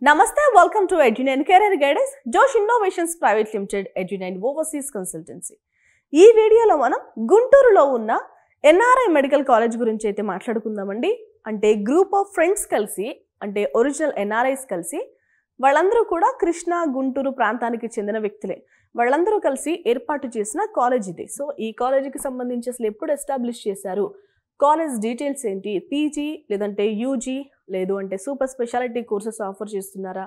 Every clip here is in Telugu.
Namaste, welcome to Edunine Career Guidance, Josh Innovations Private Limited, Edunine Overseas Consultancy. ఈ వీడియోలో మనం గుంటూరులో ఉన్న ఎన్ఆర్ఐ మెడికల్ కాలేజ్ గురించి అయితే మాట్లాడుకుందామండి. అంటే గ్రూప్ ఆఫ్ ఫ్రెండ్స్ కలిసి, అంటే ఒరిజినల్ ఎన్ఆర్ఐస్ కలిసి, వాళ్ళందరూ కూడా కృష్ణా గుంటూరు ప్రాంతానికి చెందిన వ్యక్తులే. వాళ్ళందరూ కలిసి ఏర్పాటు చేసిన కాలేజ్ ఇది. సో ఈ కాలేజీకి సంబంధించి అసలు ఎప్పుడు ఎస్టాబ్లిష్ చేశారు, కాలేజ్ డీటెయిల్స్ ఏంటి, పీజీ లేదంటే యూజీ లేదు అంటే సూపర్ స్పెషాలిటీ కోర్సెస్ ఆఫర్ చేస్తున్నారా,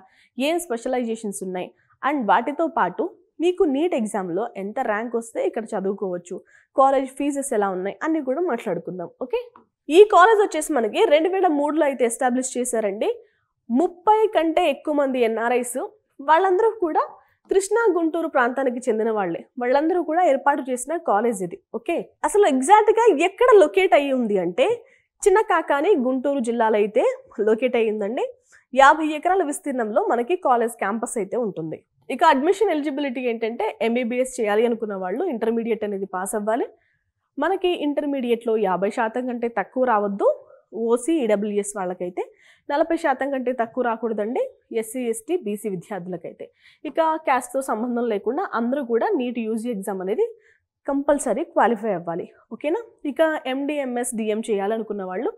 ఏం స్పెషలైజేషన్స్ ఉన్నాయి, అండ్ వాటితో పాటు మీకు నీట్ ఎగ్జామ్లో ఎంత ర్యాంక్ వస్తే ఇక్కడ చదువుకోవచ్చు, కాలేజ్ ఫీజెస్ ఎలా ఉన్నాయి అన్నీ కూడా మాట్లాడుకుందాం. ఓకే, ఈ కాలేజ్ వచ్చేసి మనకి 2003లో అయితే ఎస్టాబ్లిష్ చేశారండి. 30 కంటే ఎక్కువ మంది ఎన్ఆర్ఐస్, వాళ్ళందరూ కూడా కృష్ణా గుంటూరు ప్రాంతానికి చెందిన వాళ్ళే. వాళ్ళందరూ కూడా ఏర్పాటు చేసిన కాలేజ్ ఇది. ఓకే, అసలు ఎగ్జాక్ట్గా ఎక్కడ లొకేట్ అయ్యి ఉంది అంటే చిన్న కాకాని గుంటూరు జిల్లాలో అయితే లొకేట్ అయ్యిందండి. 50 ఎకరాల విస్తీర్ణంలో మనకి కాలేజ్ క్యాంపస్ అయితే ఉంటుంది. ఇక అడ్మిషన్ ఎలిజిబిలిటీ ఏంటంటే ఎంబీబీఎస్ చేయాలి అనుకున్న వాళ్ళు ఇంటర్మీడియట్ అనేది పాస్ అవ్వాలి. మనకి ఇంటర్మీడియట్లో 50% కంటే తక్కువ రావద్దు. ఓసీ ఈడబ్ల్యూఎస్ వాళ్ళకైతే 40% కంటే తక్కువ రాకూడదండి. ఎస్సీ ఎస్టీ బీసీ విద్యార్థులకైతే. ఇక క్యాస్ట్తో సంబంధం లేకుండా అందరూ కూడా నీట్ యూజీ ఎగ్జామ్ అనేది కంపల్సరీ క్వాలిఫై అవ్వాలి. ఓకేనా. ఇక ఎండి ఎంఎస్ డిఎం చేయాలనుకున్న వాళ్ళు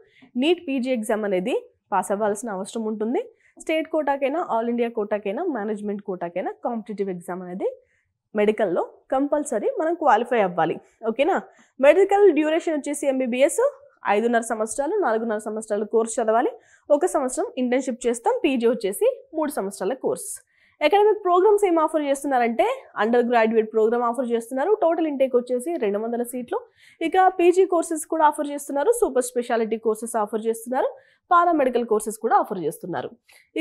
నీట్ పీజీ ఎగ్జామ్ అనేది పాస్ అవ్వాల్సిన అవసరం ఉంటుంది. స్టేట్ కోటాకైనా, ఆల్ ఇండియా కోటాకైనా, మేనేజ్మెంట్ కోటాకైనా కాంపిటేటివ్ ఎగ్జామ్ అనేది మెడికల్లో కంపల్సరీ మనం క్వాలిఫై అవ్వాలి. ఓకేనా. మెడికల్ డ్యూరేషన్ వచ్చేసి ఎంబీబీఎస్ 5.5 సంవత్సరాలు, 4.5 సంవత్సరాలు కోర్స్ చదవాలి. 1 సంవత్సరం ఇంటర్న్షిప్ చేస్తాం. పీజీ వచ్చేసి 3 సంవత్సరాల కోర్స్. అకాడమిక్ ప్రోగ్రామ్స్ ఏం ఆఫర్ చేస్తున్నారంటే అండర్ గ్రాడ్యుయేట్ ప్రోగ్రామ్ ఆఫర్ చేస్తున్నారు. టోటల్ ఇంటేక్ వచ్చేసి 200 సీట్లు. ఇక పీజీ కోర్సెస్ కూడా ఆఫర్ చేస్తున్నారు. సూపర్ స్పెషాలిటీ కోర్సెస్ ఆఫర్ చేస్తున్నారు. పారామెడికల్ కోర్సెస్ కూడా ఆఫర్ చేస్తున్నారు.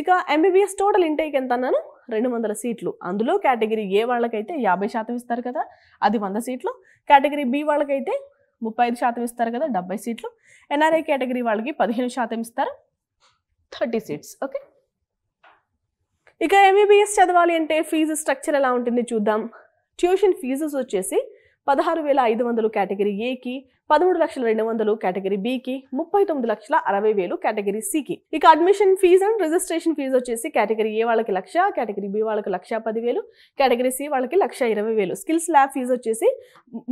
ఇక ఎంబీబీఎస్ టోటల్ ఇంటేక్ ఎంత అన్నాను, 200 సీట్లు. అందులో కేటగిరీ ఏ వాళ్ళకైతే 50% ఇస్తారు కదా, అది 100 సీట్లు. కేటగిరీ బి వాళ్ళకైతే 35% ఇస్తారు కదా, 70 సీట్లు. ఎన్ఆర్ఐ కేటగిరీ వాళ్ళకి 15% ఇస్తారు, 30 సీట్స్. ఓకే, ఇక ఎంబీబీఎస్ చదవాలి అంటే ఫీజు స్ట్రక్చర్ ఎలా ఉంటుంది చూద్దాం. ట్యూషన్ ఫీజెస్ వచ్చేసి 16,500 కేటగిరీ ఏకి, 13,200,000 కేటగిరీ బికి, 39,60,000 కేటగిరీ సికి. ఇక admission fee and registration fee వచ్చేసి కేటగిరీ ఏ వాళ్ళకి 1,00,000, కేటగిరీ బి వాళ్ళకి 1,10,000, కేటగిరీ సి వాళ్ళకి 1,20,000. స్కిల్స్ ల్యాబ్ ఫీజు వచ్చేసి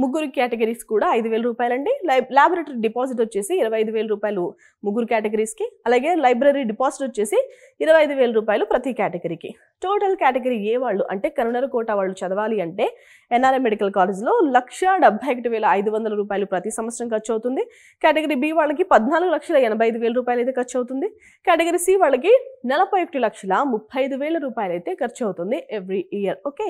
ముగ్గురు కేటగిరీస్ కూడా 5,000 రూపాయలండి. ల్యాబొరేటరీ డిపాజిట్ వచ్చేసి 25,000 రూపాయలు ముగ్గురు కేటగిరీస్కి. అలాగే లైబ్రరీ డిపాజిట్ వచ్చేసి 25,000 రూపాయలు ప్రతి కేటగిరీకి. టోటల్ కేటగిరీ ఏ వాళ్ళు అంటే కరుణర కోట వాళ్ళు చదవాలి అంటే ఎన్ఆర్ఐ మెడికల్ కాలేజ్లో 1,71,500 రూపాయలు ప్రతి సంవత్సరం ఖర్చు అవుతుంది. కేటగిరీ బి వాళ్ళకి 14,85,000 రూపాయలు అయితే ఖర్చు అవుతుంది. కేటగిరీ సి వాళ్ళకి 41,35,000 రూపాయలు అయితే ఖర్చు అవుతుంది ఎవ్రీ ఇయర్. ఓకే,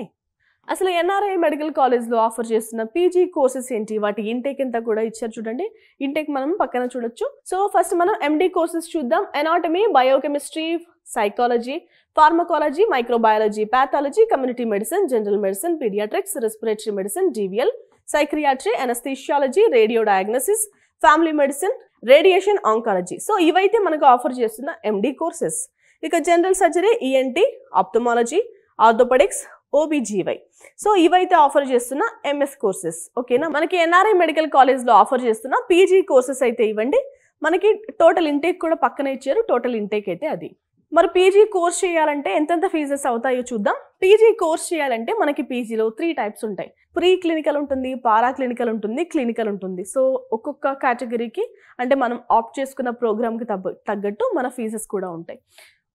అసలు ఎన్ఆర్ఐ మెడికల్ కాలేజ్లో ఆఫర్ చేస్తున్న పీజీ కోర్సెస్ ఏంటి, వాటి ఇంటేక్ ఎంత కూడా ఇచ్చారు చూడండి. ఇంటేక్ మనం పక్కన చూడొచ్చు. సో ఫస్ట్ మనం ఎండి కోర్సెస్ చూద్దాం. Anatomy, biochemistry, psychology, pharmacology, microbiology, pathology, community medicine, general medicine, paediatrics, respiratory medicine, DVL, psychiatry, anaesthesiology, radio diagnosis, family medicine, radiation oncology. So ఇవైతే మనకు ఆఫర్ చేస్తున్న ఎండి కోర్సెస్. ఇక general surgery, ENT, ophthalmology, orthopaedics, OBGY. So ఇవైతే ఆఫర్ చేస్తున్న ఎంఎస్ కోర్సెస్. ఓకేనా. మనకి ఎన్ఆర్ఐ మెడికల్ కాలేజ్లో ఆఫర్ చేస్తున్న పీజీ కోర్సెస్ అయితే ఇవ్వండి. మనకి టోటల్ ఇంటేక్ కూడా పక్కన ఇచ్చారు. టోటల్ ఇంటేక్ అయితే అది. మరి పీజీ కోర్స్ చేయాలంటే ఎంతెంత ఫీజెస్ అవుతాయో చూద్దాం. పీజీ కోర్స్ చేయాలంటే మనకి పీజీలో 3 టైప్స్ ఉంటాయి. ప్రీ క్లినికల్ ఉంటుంది, పారా క్లినికల్ ఉంటుంది, క్లినికల్ ఉంటుంది. సో ఒక్కొక్క కేటగిరీకి అంటే మనం ఆప్ట్ చేసుకున్న ప్రోగ్రామ్కి తగ్గట్టు మన ఫీజెస్ కూడా ఉంటాయి.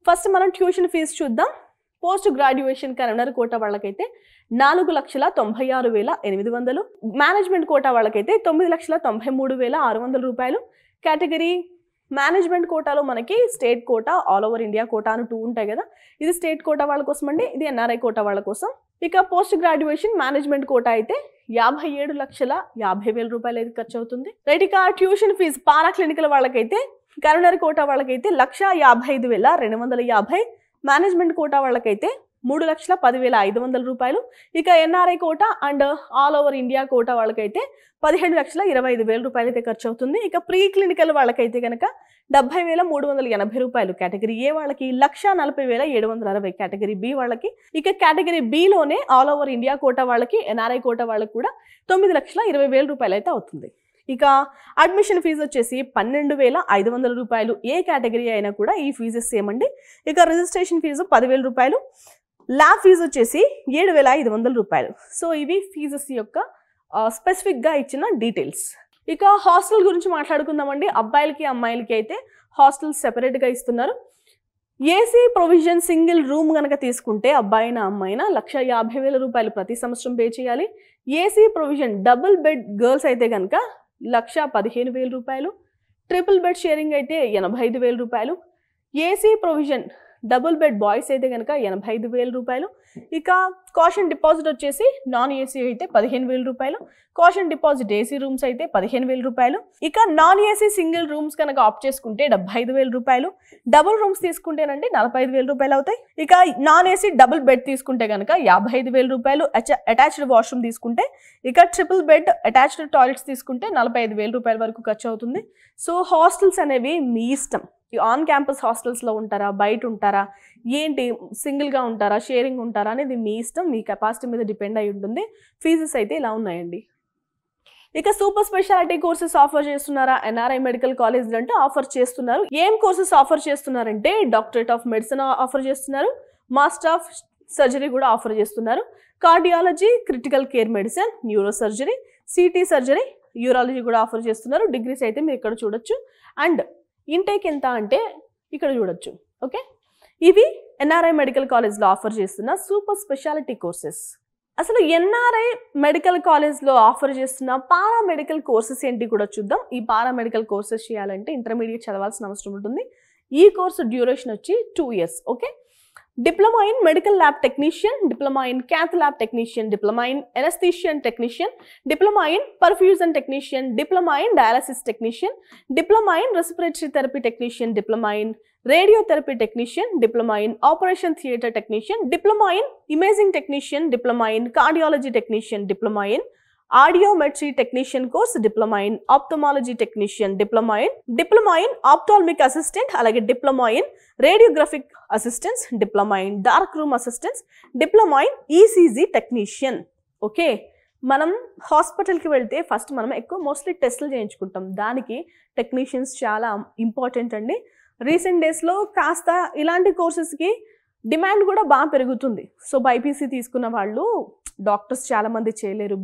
ఫస్ట్ మనం ట్యూషన్ ఫీజు చూద్దాం. పోస్ట్ గ్రాడ్యుయేషన్ కరుణర కోట వాళ్ళకైతే 4,96,800, మేనేజ్మెంట్ కోటా వాళ్ళకైతే 9,93,600 రూపాయలు. కేటగిరీ మేనేజ్మెంట్ కోటాలో మనకి state quota, all over India quota అని 2 ఉంటాయి కదా. ఇది స్టేట్ కోటా వాళ్ళ కోసం అండి, ఇది ఎన్ఆర్ఐ కోటా వాళ్ళ కోసం. ఇక పోస్ట్ గ్రాడ్యుయేషన్ మేనేజ్మెంట్ కోటా అయితే 57,50,000 రూపాయలు అయితే ఖర్చు అవుతుంది. రైట్. ఇక ట్యూషన్ ఫీజు పారా క్లినికల్ వాళ్ళకైతే కరుణర కోటా వాళ్ళకైతే 1,55,250, మేనేజ్మెంట్ కోటా వాళ్ళకైతే 3,10,500 రూపాయలు. ఇక NRI quota and all over India quota వాళ్ళకైతే 15,25,000 రూపాయలు అయితే ఖర్చు అవుతుంది. ఇక ప్రీ క్లినికల్ వాళ్ళకైతే కనుక 70,380 రూపాయలు. కేటగిరీ ఏ వాళ్ళకి 1,40,760, కేటగిరీ బి వాళ్ళకి. ఇక కేటగిరీ బిలోనే ఆల్ ఓవర్ ఇండియా కోటా వాళ్ళకి, ఎన్ఆర్ఐ కోటా వాళ్ళకి కూడా 9,20,000 రూపాయలు అయితే అవుతుంది. ఇక అడ్మిషన్ ఫీజు వచ్చేసి 12,500 రూపాయలు. ఏ కేటగిరీ అయినా కూడా ఈ ఫీజెస్ సేమ్ అండి. ఇక రిజిస్ట్రేషన్ ఫీజు 10,000 రూపాయలు. ల్యాబ్ ఫీజు వచ్చేసి 7,500 రూపాయలు. సో ఇవి ఫీజెస్ యొక్క స్పెసిఫిక్గా ఇచ్చిన డీటెయిల్స్. ఇక హాస్టల్ గురించి మాట్లాడుకుందామండి. అబ్బాయిలకి అమ్మాయిలకి అయితే హాస్టల్ సెపరేట్గా ఇస్తున్నారు. ఏసీ ప్రొవిజన్ సింగిల్ రూమ్ కనుక తీసుకుంటే అబ్బాయినా అమ్మాయినా 1,50,000 రూపాయలు ప్రతి సంవత్సరం పే చేయాలి. AC provision double bed girls అయితే కనుక 1,15,000 రూపాయలు. ట్రిపుల్ బెడ్ షేరింగ్ అయితే 85,000 రూపాయలు. AC provision double bed boys అయితే కనుక 85,000 రూపాయలు. ఇక కాషన్ డిపాజిట్ వచ్చేసి నాన్ ఏసీ అయితే 15,000 రూపాయలు. కాషన్ డిపాజిట్ ఏసీ రూమ్స్ అయితే 15,000 రూపాయలు. ఇక నాన్ ఏసీ సింగిల్ రూమ్స్ కనుక ఆప్ట్ చేసుకుంటే 75,000 రూపాయలు. డబుల్ రూమ్స్ తీసుకుంటేనంటే 45,000 రూపాయలు అవుతాయి. ఇక నాన్ ఏసీ డబుల్ బెడ్ తీసుకుంటే కనుక 55,000 రూపాయలు. అటాచ్డ్ వాష్రూమ్ తీసుకుంటే, ఇక ట్రిపుల్ బెడ్ అటాచ్డ్ టాయిలెట్స్ తీసుకుంటే 45,000 రూపాయల వరకు ఖర్చు అవుతుంది. సో హాస్టల్స్ అనేవి మీ ఇష్టం. ఆన్ క్యాంపస్ హాస్టల్స్లో ఉంటారా, బయట ఉంటారా, ఏంటి సింగిల్గా ఉంటారా, షేరింగ్ ఉంటారా అనేది మీ ఇష్టం, మీ కెపాసిటీ మీద డిపెండ్ అయి ఉంటుంది. ఫీజెస్ అయితే ఇలా ఉన్నాయండి. ఇక సూపర్ స్పెషాలిటీ కోర్సెస్ ఆఫర్ చేస్తున్నారా ఎన్ఆర్ఐ మెడికల్ కాలేజ్ అంటే ఆఫర్ చేస్తున్నారు. ఏం కోర్సెస్ ఆఫర్ చేస్తున్నారంటే డాక్టరేట్ ఆఫ్ మెడిసిన్ ఆఫర్ చేస్తున్నారు, మాస్టర్ ఆఫ్ సర్జరీ కూడా ఆఫర్ చేస్తున్నారు, cardiology, critical care medicine, neuro surgery, city surgery, urology కూడా ఆఫర్ చేస్తున్నారు. డిగ్రీస్ అయితే మీరు ఇక్కడ చూడొచ్చు. అండ్ ఇంటేక్ ఎంత అంటే ఇక్కడ చూడొచ్చు. ఓకే, ఇవి ఎన్ఆర్ఐ మెడికల్ కాలేజ్లో ఆఫర్ చేస్తున్న సూపర్ స్పెషాలిటీ కోర్సెస్. అసలు ఎన్ఆర్ఐ మెడికల్ కాలేజ్లో ఆఫర్ చేస్తున్న పారామెడికల్ కోర్సెస్ ఏంటి కూడా చూద్దాం. ఈ పారామెడికల్ కోర్సెస్ చేయాలంటే ఇంటర్మీడియట్ చదవాల్సిన అవసరం ఉంటుంది. ఈ కోర్సు డ్యూరేషన్ వచ్చి 2 years. Okay, diploma in medical lab technician, diploma in cath lab technician, diploma in anaesthesia technician, diploma in perfusion technician, diploma in dialysis technician, diploma in respiratory therapy technician, diploma in radiotherapy technician, diploma in operation theatre technician, diploma in imaging technician, diploma in cardiology technician, diploma in audiometry technician course, diploma in ophthalmology technician, diploma in ophthalmic assistant, అలాగే diploma in radiographic assistants, diploma in dark room assistants, diploma in ECG technician. Okay, మనం హాస్పిటల్కి వెళ్తే ఫస్ట్ మనం మోస్ట్లీ టెస్టులు చేయించుకుంటాం. దానికి టెక్నీషియన్స్ చాలా ఇంపార్టెంట్ అండి. రీసెంట్ డేస్లో కాస్త ఇలాంటి కోర్సెస్కి డిమాండ్ కూడా బాగా పెరుగుతుంది. సో బైపీసీ తీసుకున్న వాళ్ళు డాక్టర్స్ చాలామంది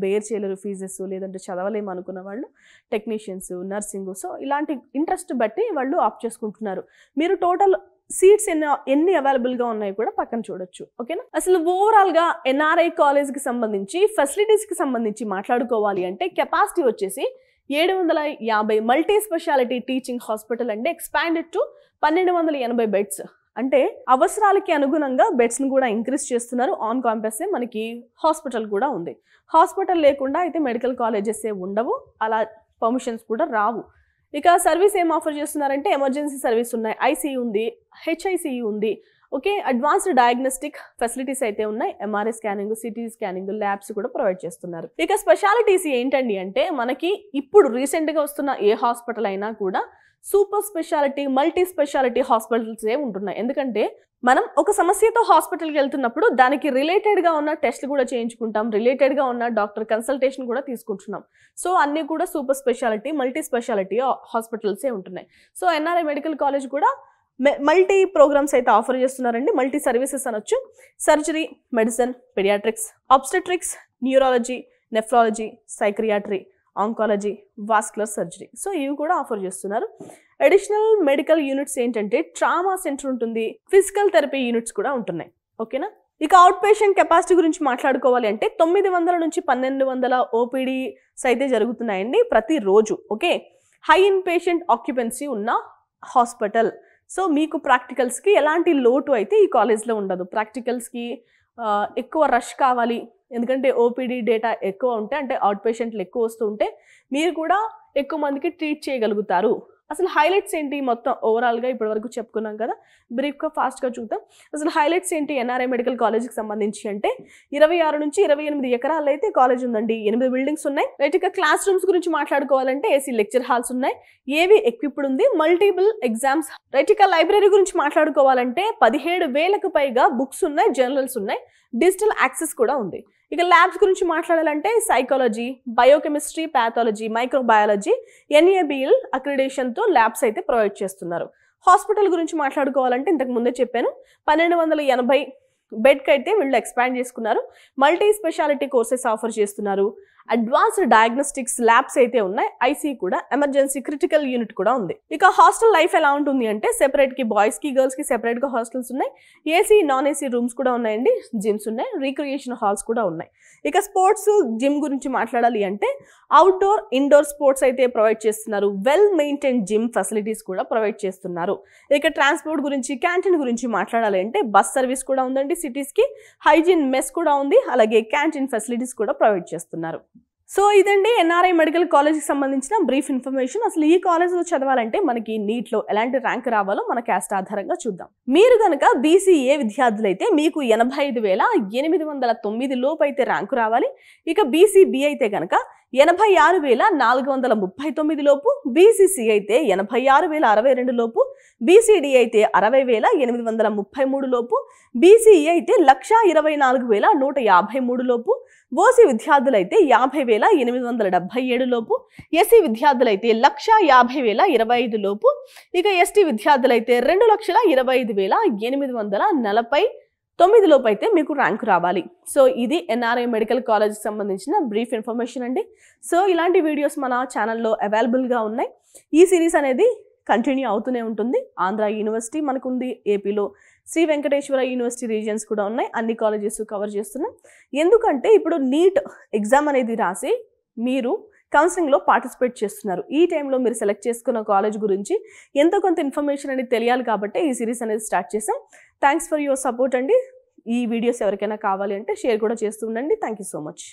బేర్ చేయలేరు ఫీజెస్, లేదంటే చదవలేము అనుకున్న వాళ్ళు టెక్నీషియన్స్, నర్సింగ్, సో ఇలాంటి ఇంట్రెస్ట్ బట్టి వాళ్ళు ఆప్ట్ చేసుకుంటున్నారు. మీరు టోటల్ సీట్స్ ఎన్ని అవైలబుల్గా ఉన్నాయి కూడా పక్కన చూడొచ్చు. ఓకేనా, అసలు ఓవరాల్గా ఎన్ఆర్ఐ కాలేజ్కి సంబంధించి ఫెసిలిటీస్కి సంబంధించి మాట్లాడుకోవాలి అంటే కెపాసిటీ వచ్చేసి 750 మల్టీ స్పెషాలిటీ టీచింగ్ హాస్పిటల్ అంటే ఎక్స్పాండెడ్ టు 1,280 బెడ్స్. అంటే అవసరాలకి అనుగుణంగా బెడ్స్ని కూడా ఇంక్రీజ్ చేస్తున్నారు. ఆన్ క్యాంపస్ మనకి హాస్పిటల్ కూడా ఉంది. హాస్పిటల్ లేకుండా అయితే మెడికల్ కాలేజెస్ ఉండవు, అలా పర్మిషన్స్ కూడా రావు. ఇక సర్వీస్ ఏం ఆఫర్ చేస్తున్నారంటే ఎమర్జెన్సీ సర్వీస్ ఉన్నాయి, ఐసీయూ ఉంది, హెచ్ఐసియూ ఉంది. ఓకే, అడ్వాన్స్డ్ డయాగ్నోస్టిక్ ఫెసిలిటీస్ అయితే ఉన్నాయి, MRI scanning, city scanning, labs కూడా ప్రొవైడ్ చేస్తున్నారు. ఇక స్పెషాలిటీస్ ఏంటండి అంటే మనకి ఇప్పుడు రీసెంట్గా వస్తున్న ఏ హాస్పిటల్ అయినా కూడా సూపర్ స్పెషాలిటీ, మల్టీ స్పెషాలిటీ హాస్పిటల్సే ఉంటున్నాయి. ఎందుకంటే మనం ఒక సమస్యతో హాస్పిటల్కి వెళ్తున్నప్పుడు దానికి రిలేటెడ్గా ఉన్న టెస్ట్లు కూడా చేయించుకుంటాం, రిలేటెడ్గా ఉన్న డాక్టర్ కన్సల్టేషన్ కూడా తీసుకుంటున్నాం. సో అన్నీ కూడా సూపర్ స్పెషాలిటీ, మల్టీ స్పెషాలిటీ హాస్పిటల్సే ఉంటున్నాయి. సో ఎన్ఆర్ఐ మెడికల్ కాలేజ్ కూడా మల్టీ ప్రోగ్రామ్స్ అయితే ఆఫర్ చేస్తున్నారండి. మల్టీ సర్వీసెస్ అనొచ్చు. Surgery, medicine, paediatrics, obstetrics, neurology, nephrology, psychiatry, oncology, vascular surgery, so ఇవి కూడా ఆఫర్ చేస్తున్నారు. అడిషనల్ మెడికల్ యూనిట్స్ ఏంటంటే ట్రామా సెంటర్ ఉంటుంది, ఫిజికల్ థెరపీ యూనిట్స్ కూడా ఉంటున్నాయి. ఓకేనా, ఇక అవుట్ పేషెంట్ కెపాసిటీ గురించి మాట్లాడుకోవాలి అంటే 900 నుంచి 1,200 ఓపీడీస్ అయితే జరుగుతున్నాయండి ప్రతిరోజు. Okay, high in patient occupancy ఉన్న హాస్పిటల్. సో మీకు ప్రాక్టికల్స్కి ఎలాంటి లోటు అయితే ఈ కాలేజ్లో ఉండదు. ప్రాక్టికల్స్కి ఎక్కువ రష్ కావాలి, ఎందుకంటే ఓపీడీ డేటా ఎక్కువ ఉంటే, అంటే అవుట్ పేషెంట్లు ఎక్కువ వస్తూ ఉంటే మీరు కూడా ఎక్కువ మందికి ట్రీట్ చేయగలుగుతారు. అసలు హైలైట్స్ ఏంటి మొత్తం ఓవరాల్గా ఇప్పటి వరకు చెప్పుకున్నాం కదా, బ్రీఫ్గా ఫాస్ట్గా చూద్దాం. అసలు హైలైట్స్ ఏంటి ఎన్ఆర్ఐ మెడికల్ కాలేజ్కి సంబంధించి అంటే 26 నుంచి 28 ఎకరాలు అయితే కాలేజ్ ఉందండి, 8 బిల్డింగ్స్ ఉన్నాయి. రైట్, ఇక క్లాస్ రూమ్స్ గురించి మాట్లాడుకోవాలంటే ఏసీ లెక్చర్ హాల్స్ ఉన్నాయి, ఏవి ఎక్విప్డ్ ఉంది, మల్టిపుల్ ఎగ్జామ్స్. రైట్, ఇక లైబ్రరీ గురించి మాట్లాడుకోవాలంటే 17,000కు పైగా బుక్స్ ఉన్నాయి, జర్నల్స్ ఉన్నాయి, డిజిటల్ యాక్సెస్ కూడా ఉంది. ఇక ల్యాబ్స్ గురించి మాట్లాడాలంటే psychology, biochemistry, pathology, microbiology NABL అక్రిడేషన్తో ల్యాబ్స్ అయితే ప్రొవైడ్ చేస్తున్నారు. హాస్పిటల్ గురించి మాట్లాడుకోవాలంటే ఇంతకు ముందే చెప్పాను, 1280 బెడ్కి అయితే వీళ్ళు ఎక్స్పాండ్ చేసుకున్నారు. మల్టీ స్పెషాలిటీ కోర్సెస్ ఆఫర్ చేస్తున్నారు. అడ్వాన్స్డ్ డయాగ్నోస్టిక్స్ ల్యాబ్స్ అయితే ఉన్నాయి. ఐసీ కూడా, ఎమర్జెన్సీ క్రిటికల్ యూనిట్ కూడా ఉంది. ఇక హాస్టల్ లైఫ్ ఎలా ఉంటుంది అంటే సెపరేట్కి బాయ్స్కి గర్ల్స్కి సెపరేట్గా హాస్టల్స్ ఉన్నాయి. ఏసీ నాన్ ఏసీ రూమ్స్ కూడా ఉన్నాయండి. జిమ్స్ ఉన్నాయి, రీక్రియేషన్ హాల్స్ కూడా ఉన్నాయి. ఇక స్పోర్ట్స్, జిమ్ గురించి మాట్లాడాలి అంటే అవుట్డోర్, ఇండోర్ స్పోర్ట్స్ అయితే ప్రొవైడ్ చేస్తున్నారు. వెల్ మెయింటైన్ జిమ్ ఫెసిలిటీస్ కూడా ప్రొవైడ్ చేస్తున్నారు. ఇక ట్రాన్స్పోర్ట్ గురించి, క్యాంటీన్ గురించి మాట్లాడాలి అంటే బస్ సర్వీస్ కూడా ఉందండి సిటీస్కి. హైజీన్ మెస్ కూడా ఉంది. అలాగే క్యాంటీన్ ఫెసిలిటీస్ కూడా ప్రొవైడ్ చేస్తున్నారు. సో ఇదండి NRI మెడికల్ కాలేజ్కి సంబంధించిన బ్రీఫ్ ఇన్ఫర్మేషన్. అసలు ఈ కాలేజ్లో చదవాలంటే మనకి నీట్లో ఎలాంటి ర్యాంక్ రావాలో మన క్యాస్ట్ ఆధారంగా చూద్దాం. మీరు కనుక BCA విద్యార్థులైతే మీకు 85,809 లోపు అయితే ర్యాంకు రావాలి. ఇక BCB అయితే కనుక 86,439 లోపు, BCC అయితే 86,062 లోపు, BCD అయితే 60,833 లోపు, BCE అయితే 1,24,153 లోపు, ఓసీ విద్యార్థులైతే 50,877 లోపు, ఎస్సీ విద్యార్థులైతే 1,50,025 లోపు, ఇక ఎస్టీ విద్యార్థులైతే 2,25,849 లోపు అయితే మీకు ర్యాంకు రావాలి. సో ఇది NRI మెడికల్ కాలేజ్కి సంబంధించిన బ్రీఫ్ ఇన్ఫర్మేషన్ అండి. సో ఇలాంటి వీడియోస్ మన ఛానల్లో అవైలబుల్గా ఉన్నాయి. ఈ సిరీస్ అనేది కంటిన్యూ అవుతూనే ఉంటుంది. ఆంధ్ర యూనివర్సిటీ మనకుంది, ఏపీలో శ్రీ వెంకటేశ్వర యూనివర్సిటీ రీజియన్స్ కూడా ఉన్నాయి. అన్ని కాలేజెస్ కవర్ చేస్తున్నాం. ఎందుకంటే ఇప్పుడు నీట్ ఎగ్జామ్ అనేది రాసి మీరు కౌన్సిలింగ్లో పార్టిసిపేట్ చేస్తున్నారు. ఈ టైంలో మీరు సెలెక్ట్ చేసుకున్న కాలేజ్ గురించి ఎంతో కొంత ఇన్ఫర్మేషన్ అనేది తెలియాలి కాబట్టి ఈ సిరీస్ అనేది స్టార్ట్ చేసాం. థ్యాంక్స్ ఫర్ యువర్ సపోర్ట్ అండి. ఈ వీడియోస్ ఎవరికైనా కావాలి అంటే షేర్ కూడా చేస్తూ ఉండండి. Thank you so much.